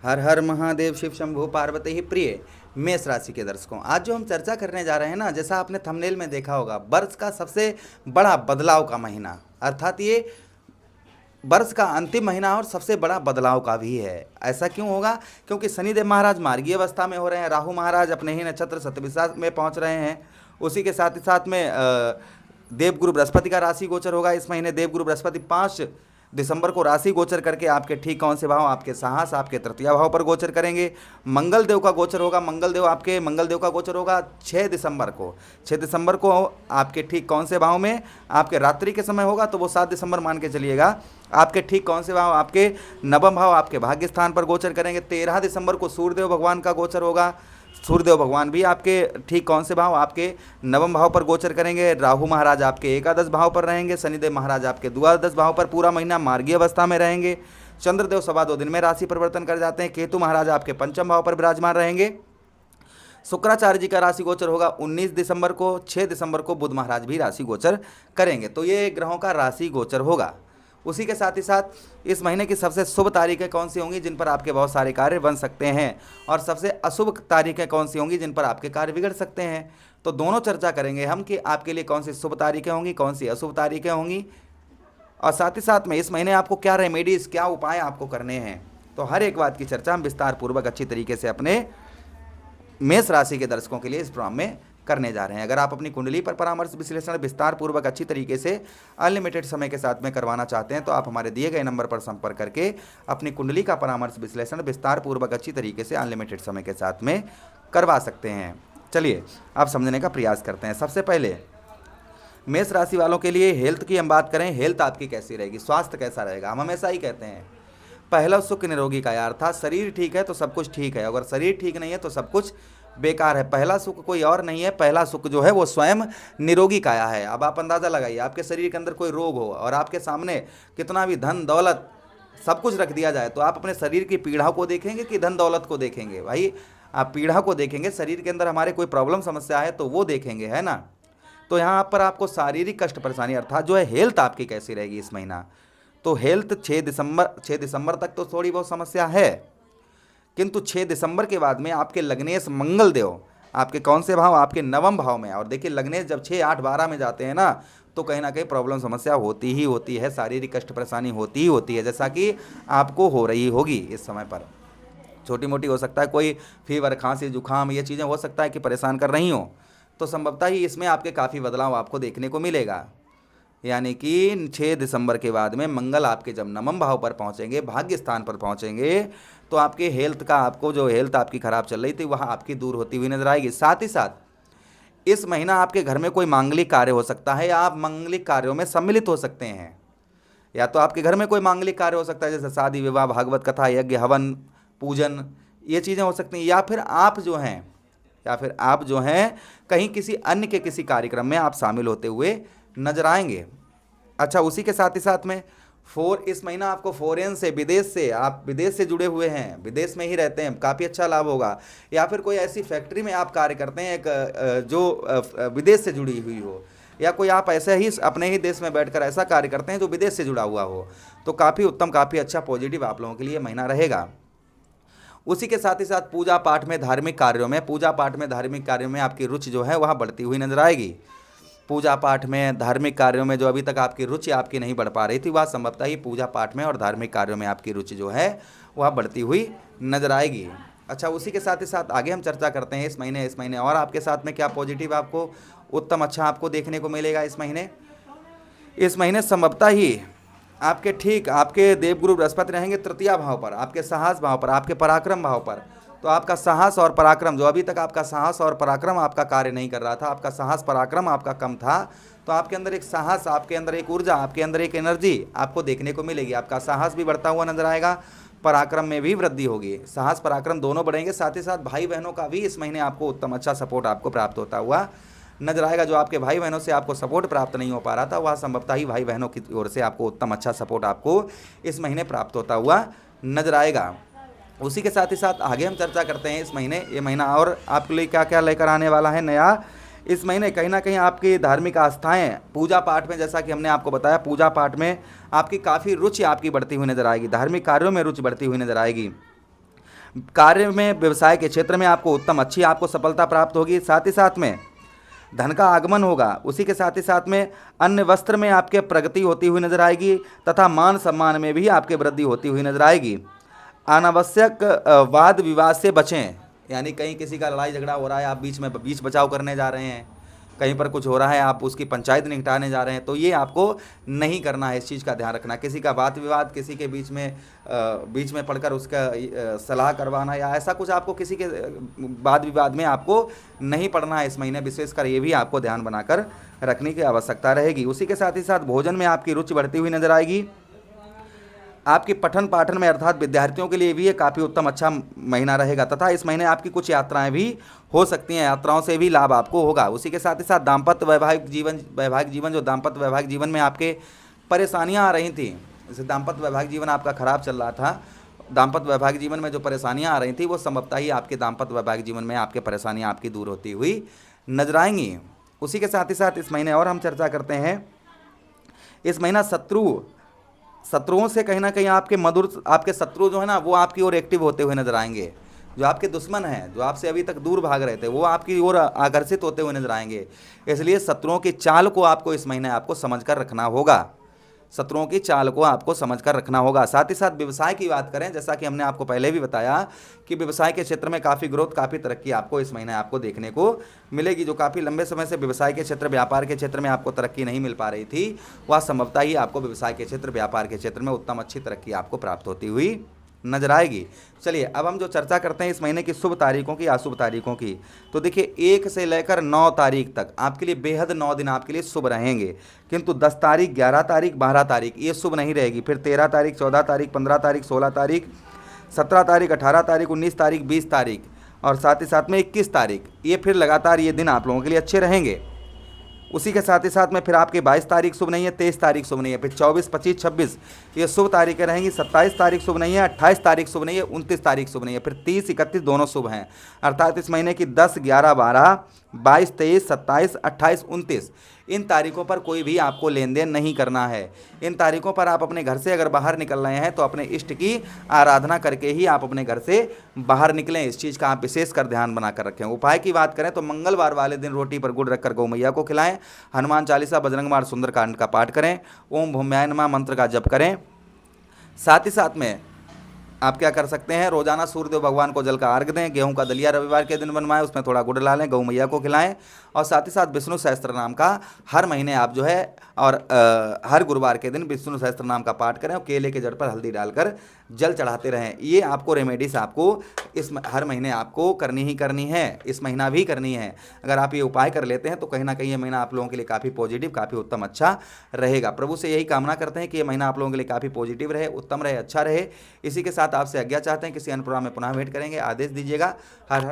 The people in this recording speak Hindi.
हर हर महादेव शिव शंभु पार्वती ही प्रिय। मेष राशि के दर्शकों, आज जो हम चर्चा करने जा रहे हैं ना, जैसा आपने थंबनेल में देखा होगा, वर्ष का सबसे बड़ा बदलाव का महीना, अर्थात ये वर्ष का अंतिम महीना और सबसे बड़ा बदलाव का भी है। ऐसा क्यों होगा? क्योंकि शनिदेव महाराज मार्गीय अवस्था में हो रहे हैं, राहु महाराज अपने ही नक्षत्र शतभिषा में पहुंच रहे हैं। उसी के साथ ही साथ में देवगुरु बृहस्पति का राशि गोचर होगा इस महीने। देवगुरु बृहस्पति 5 दिसंबर को राशि गोचर करके आपके ठीक कौन से भाव, आपके साहस, आपके तृतीय भाव पर गोचर करेंगे। मंगल देव का गोचर होगा, मंगल देव का गोचर होगा 6 दिसंबर को। 6 दिसंबर को आपके ठीक कौन से भाव में, आपके रात्रि के समय होगा तो वो 7 दिसंबर मान के चलिएगा। आपके ठीक कौन से भाव, आपके नवम भाव, आपके भाग्य स्थान पर गोचर करेंगे। 13 दिसंबर को सूर्यदेव भगवान का गोचर होगा। सूर्यदेव भगवान भी आपके ठीक कौन से भाव, आपके नवम भाव पर गोचर करेंगे। राहु महाराज आपके एकादश भाव पर रहेंगे। शनिदेव महाराज आपके द्वादश भाव पर पूरा महीना मार्गीय अवस्था में रहेंगे। चंद्रदेव सवा 2 दिन में राशि परिवर्तन कर जाते हैं। केतु महाराज आपके पंचम भाव पर विराजमान रहेंगे। शुक्राचार्य जी का राशि गोचर होगा 19 दिसंबर को। 6 दिसंबर को बुध महाराज भी राशि गोचर करेंगे। तो ये ग्रहों का राशि गोचर होगा। उसी के साथ ही साथ इस महीने की सबसे शुभ तारीखें कौन सी होंगी जिन पर आपके बहुत सारे कार्य बन सकते हैं, और सबसे अशुभ तारीखें कौन सी होंगी जिन पर आपके कार्य बिगड़ सकते हैं। तो दोनों चर्चा करेंगे हम कि आपके लिए कौन सी शुभ तारीखें होंगी, कौन सी अशुभ तारीखें होंगी, और साथ ही साथ में इस महीने आपको क्या रेमेडीज़, क्या उपाय आपको करने हैं। तो हर एक बात की चर्चा हम विस्तार पूर्वक अच्छी तरीके से अपने मेष राशि के दर्शकों के लिए इस प्रोग्राम में करने जा रहे हैं। अगर आप अपनी कुंडली पर परामर्श विश्लेषण विस्तार पूर्वक अच्छी तरीके से अनलिमिटेड समय के साथ में करवाना चाहते हैं तो आप हमारे दिए गए नंबर पर संपर्क करके अपनी कुंडली का परामर्श विश्लेषण विस्तार पूर्वक अच्छी तरीके से अनलिमिटेड समय के साथ में करवा सकते हैं। चलिए आप समझने का प्रयास करते हैं। सबसे पहले मेष राशि वालों के लिए हेल्थ की हम बात करें, हेल्थ आपकी कैसी रहेगी, स्वास्थ्य कैसा रहेगा। हम हमेशा ही कहते हैं पहला सुख निरोगी काया, अर्थात शरीर ठीक है तो सब कुछ ठीक है, अगर शरीर ठीक नहीं है तो सब कुछ बेकार है। पहला सुख कोई और नहीं है, पहला सुख जो है वो स्वयं निरोगी काया है। अब आप अंदाज़ा लगाइए, आपके शरीर के अंदर कोई रोग हो और आपके सामने कितना भी धन दौलत सब कुछ रख दिया जाए तो आप अपने शरीर की पीड़ा को देखेंगे कि धन दौलत को देखेंगे? भाई आप पीड़ा को देखेंगे, शरीर के अंदर हमारे कोई प्रॉब्लम समस्या है तो वो देखेंगे, है ना। तो यहाँ पर आपको शारीरिक कष्ट परेशानी अर्थात जो है हेल्थ आपकी कैसी रहेगी इस महीना। तो हेल्थ 6 दिसंबर तक तो थोड़ी बहुत समस्या है, किंतु 6 दिसंबर के बाद में आपके लग्नेश मंगल देव आपके कौन से भाव, आपके नवम भाव में। और देखिए लग्नेश जब 6, 8, 12 में जाते हैं ना तो कहीं ना कहीं प्रॉब्लम समस्या होती ही होती है, शारीरिक कष्ट परेशानी होती ही होती है, जैसा कि आपको हो रही होगी इस समय पर। छोटी मोटी हो सकता है, कोई फीवर, खांसी, जुकाम, ये चीज़ें हो सकता है कि परेशान कर रही हो, तो संभवतः ही इसमें आपके काफ़ी बदलाव आपको देखने को मिलेगा। यानी कि 6 दिसंबर के बाद में मंगल आपके जब नवम भाव पर पहुंचेंगे, भाग्य स्थान पर पहुंचेंगे, तो आपके हेल्थ का, आपको जो हेल्थ आपकी खराब चल रही थी वह आपकी दूर होती हुई नजर आएगी। साथ ही साथ इस महीना आपके घर में कोई मांगलिक कार्य हो सकता है या आप मांगलिक कार्यों में सम्मिलित हो सकते हैं। या तो आपके घर में कोई मांगलिक कार्य हो सकता है जैसे शादी विवाह, भागवत कथा, यज्ञ, हवन, पूजन, ये चीज़ें हो सकती हैं। या फिर आप जो हैं कहीं किसी अन्य के किसी कार्यक्रम में आप शामिल होते हुए नजर आएंगे। अच्छा, उसी के साथ ही साथ में इस महीना आपको फॉरेन से, आप विदेश से जुड़े हुए हैं, विदेश में ही रहते हैं, काफ़ी अच्छा लाभ होगा। या फिर कोई ऐसी फैक्ट्री में आप कार्य करते हैं एक जो विदेश से जुड़ी हुई हो, या कोई आप ऐसे ही अपने ही देश में बैठकर ऐसा कार्य करते हैं जो विदेश से जुड़ा हुआ हो, तो काफ़ी उत्तम, काफ़ी अच्छा पॉजिटिव आप लोगों के लिए महीना रहेगा। उसी के साथ ही साथ पूजा पाठ में, धार्मिक कार्यों में आपकी रुचि जो है वह बढ़ती हुई नजर आएगी। पूजा पाठ में, धार्मिक कार्यों में जो अभी तक आपकी रुचि आपकी नहीं बढ़ पा रही थी, वह संभवतः ही पूजा पाठ में और धार्मिक कार्यों में आपकी रुचि जो है वह बढ़ती हुई नजर आएगी। अच्छा, उसी के साथ ही साथ आगे हम चर्चा करते हैं इस महीने और आपके साथ में क्या पॉजिटिव आपको उत्तम अच्छा आपको देखने को मिलेगा इस महीने। संभवतः ही आपके देवगुरु बृहस्पति रहेंगे तृतीय भाव पर, आपके साहस भाव पर, आपके पराक्रम भाव पर। तो आपका साहस और पराक्रम, जो अभी तक आपका साहस और पराक्रम आपका कार्य नहीं कर रहा था, आपका साहस पराक्रम आपका कम था, तो आपके अंदर एक साहस, आपके अंदर एक ऊर्जा, आपके अंदर एक एनर्जी आपको देखने को मिलेगी। आपका साहस भी बढ़ता हुआ नजर आएगा, पराक्रम में भी वृद्धि होगी, साहस पराक्रम दोनों बढ़ेंगे। साथ ही साथ भाई बहनों का भी इस महीने आपको उत्तम अच्छा सपोर्ट आपको प्राप्त होता हुआ नजर आएगा। जो आपके भाई बहनों से आपको सपोर्ट प्राप्त नहीं हो पा रहा था, वह संभवतः ही भाई बहनों की ओर से आपको उत्तम अच्छा सपोर्ट आपको इस महीने प्राप्त होता हुआ नजर आएगा। उसी के साथ ही साथ आगे हम चर्चा करते हैं ये महीना और आपके लिए क्या क्या लेकर आने वाला है नया। इस महीने कहीं ना कहीं आपकी धार्मिक आस्थाएं, पूजा पाठ में, जैसा कि हमने आपको बताया, पूजा पाठ में आपकी काफ़ी रुचि आपकी बढ़ती हुई नजर आएगी, धार्मिक कार्यों में रुचि बढ़ती हुई नजर आएगी। कार्य में, व्यवसाय के क्षेत्र में आपको उत्तम अच्छी आपको सफलता प्राप्त होगी। साथ ही साथ में धन का आगमन होगा। उसी के साथ ही साथ में अन्य वस्त्र में आपके प्रगति होती हुई नजर आएगी तथा मान सम्मान में भी आपके वृद्धि होती हुई नजर आएगी। अनावश्यक वाद विवाद से बचें, यानी कहीं किसी का लड़ाई झगड़ा हो रहा है, आप बीच बचाव करने जा रहे हैं, कहीं पर कुछ हो रहा है, आप उसकी पंचायत निपटाने जा रहे हैं, तो ये आपको नहीं करना है। इस चीज़ का ध्यान रखना। किसी का वाद विवाद, किसी के बीच में पढ़कर उसका सलाह करवाना या ऐसा कुछ आपको किसी के वाद विवाद में आपको नहीं पड़ना है इस महीने। विशेषकर ये भी आपको ध्यान बनाकर रखने की आवश्यकता रहेगी। उसी के साथ ही साथ भोजन में आपकी रुचि बढ़ती हुई नजर आएगी। आपकी पठन पाठन में अर्थात विद्यार्थियों के लिए भी ये काफ़ी उत्तम अच्छा महीना रहेगा तथा इस महीने आपकी कुछ यात्राएं भी हो सकती हैं, यात्राओं से भी लाभ आपको होगा। उसी के साथ ही साथ दाम्पत्य वैवाहिक जीवन जो दाम्पत्य वैवाहिक जीवन में आपके परेशानियां आ रही थी, जैसे दाम्पत्य वैवाहिक जीवन आपका खराब चल रहा था, दाम्पत्य वैवाहिक जीवन में जो परेशानियां आ रही थी वो संभवतः ही आपके दाम्पत्य वैवाहिक जीवन में आपके परेशानियाँ आपकी दूर होती हुई नजर आएंगी। उसी के साथ ही साथ इस महीने और हम चर्चा करते हैं, इस महीना शत्रुओं से कहीं ना कहीं आपके शत्रु जो है ना वो आपकी ओर एक्टिव होते हुए नजर आएंगे। जो आपके दुश्मन हैं, जो आपसे अभी तक दूर भाग रहे थे, वो आपकी ओर आकर्षित होते हुए नजर आएंगे। इसलिए शत्रुओं की चाल को आपको इस महीने आपको समझ कर रखना होगा। शत्रुओं की चाल को आपको समझकर रखना होगा। साथ ही साथ व्यवसाय की बात करें, जैसा कि हमने आपको पहले भी बताया कि व्यवसाय के क्षेत्र में काफ़ी ग्रोथ, काफ़ी तरक्की आपको इस महीने आपको देखने को मिलेगी। जो काफ़ी लंबे समय से व्यवसाय के क्षेत्र, व्यापार के क्षेत्र में आपको तरक्की नहीं मिल पा रही थी, वह संभवतः ही आपको व्यवसाय के क्षेत्र, व्यापार के क्षेत्र में उत्तम अच्छी तरक्की आपको प्राप्त होती हुई नजर आएगी। चलिए अब हम जो चर्चा करते हैं इस महीने की शुभ तारीखों की, अशुभ तारीखों की, तो देखिए 1 से लेकर 9 तारीख तक आपके लिए बेहद 9 दिन आपके लिए शुभ रहेंगे। किंतु 10 तारीख, 11 तारीख, 12 तारीख ये शुभ नहीं रहेगी। फिर 13 तारीख, 14 तारीख, 15 तारीख, 16 तारीख, 17 तारीख, 18 तारीख, 19 तारीख, 20 तारीख और साथ ही साथ में 21 तारीख, ये फिर लगातार ये दिन आप लोगों के लिए अच्छे रहेंगे। उसी के साथ ही साथ में फिर आपके 22 तारीख शुभ नहीं है, 23 तारीख शुभ नहीं है, फिर 24, 25, 26 ये शुभ तारीखें रहेंगी। 27 तारीख शुभ नहीं है, 28 तारीख शुभ नहीं है, 29 तारीख शुभ नहीं है, फिर 30, 31 दोनों शुभ हैं। अर्थात इस महीने की 10, 11, 12, 22, 23, 27, 28, 29 इन तारीखों पर कोई भी आपको लेन देन नहीं करना है। इन तारीखों पर आप अपने घर से अगर बाहर निकल रहे हैं तो अपने इष्ट की आराधना करके ही आप अपने घर से बाहर निकलें। इस चीज़ का आप विशेष कर ध्यान बनाकर रखें। उपाय की बात करें तो मंगलवार वाले दिन रोटी पर गुड़ रखकर गौ मैया को खिलाएं, हनुमान चालीसा, बजरंग बाण, सुंदरकांड का पाठ करें, ओम भूम्याय नमः मंत्र का जप करें। साथ ही साथ में आप क्या कर सकते हैं, रोजाना सूर्यदेव भगवान को जल का अर्घ दें, गेहूं का दलिया रविवार के दिन बनवाएं, उसमें थोड़ा गुड़ डालें, गौ मैया को खिलाएं और साथ ही साथ विष्णु सहस्त्र नाम का हर महीने आप जो है और हर गुरुवार के दिन विष्णु सहस्त्र नाम का पाठ करें और केले के जड़ पर हल्दी डालकर जल चढ़ाते रहें। ये आपको रेमेडीज आपको इस हर महीने आपको करनी ही करनी है, इस महीना भी करनी है। अगर आप ये उपाय कर लेते हैं तो कहीं ना कहीं ये महीना आप लोगों के लिए काफ़ी पॉजिटिव, काफ़ी उत्तम अच्छा रहेगा। प्रभु से यही कामना करते हैं कि ये महीना आप लोगों के लिए काफ़ी पॉजिटिव रहे, उत्तम रहे, अच्छा रहे। इसी के साथ आपसे आज्ञा चाहते हैं, किसी अन्य प्रोग्राम में पुनः भेंट करेंगे। आदेश दीजिएगा। हर हर